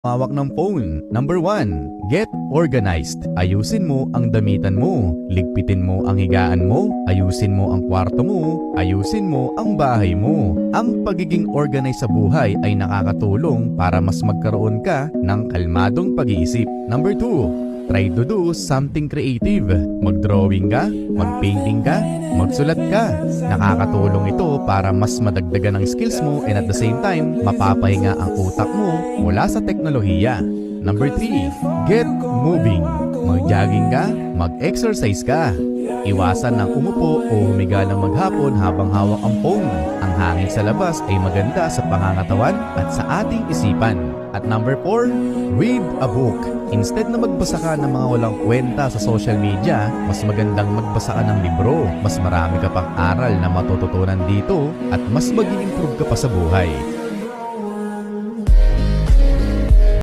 Hawak ng phone. Number 1, get organized. Ayusin mo ang damitan mo. Ligpitin mo ang higaan mo. Ayusin mo ang kwarto mo. Ayusin mo ang bahay mo. Ang pagiging organized sa buhay ay nakakatulong para mas magkaroon ka ng kalmadong pag-iisip. Number 2, try to do something creative. Mag-drawing ka, mag-painting ka, magsulat ka. Nakakatulong ito para mas madagdagan ang skills mo and at the same time, mapapahinga ang utak mo mula sa teknolohiya. Number 3, get moving. Mag-jogging ka, mag-exercise ka. Iwasan ng umupo o humiga ng maghapon habang hawak ang phone. Ang hangin sa labas ay maganda sa pangangatawan at sa ating isipan. At number 4, read a book. Instead na magbasa ka ng mga walang kwenta sa social media, mas magandang magbasa ka ng libro. Mas marami ka pang aral na matututunan dito at mas mag-i-improve ka pa sa buhay.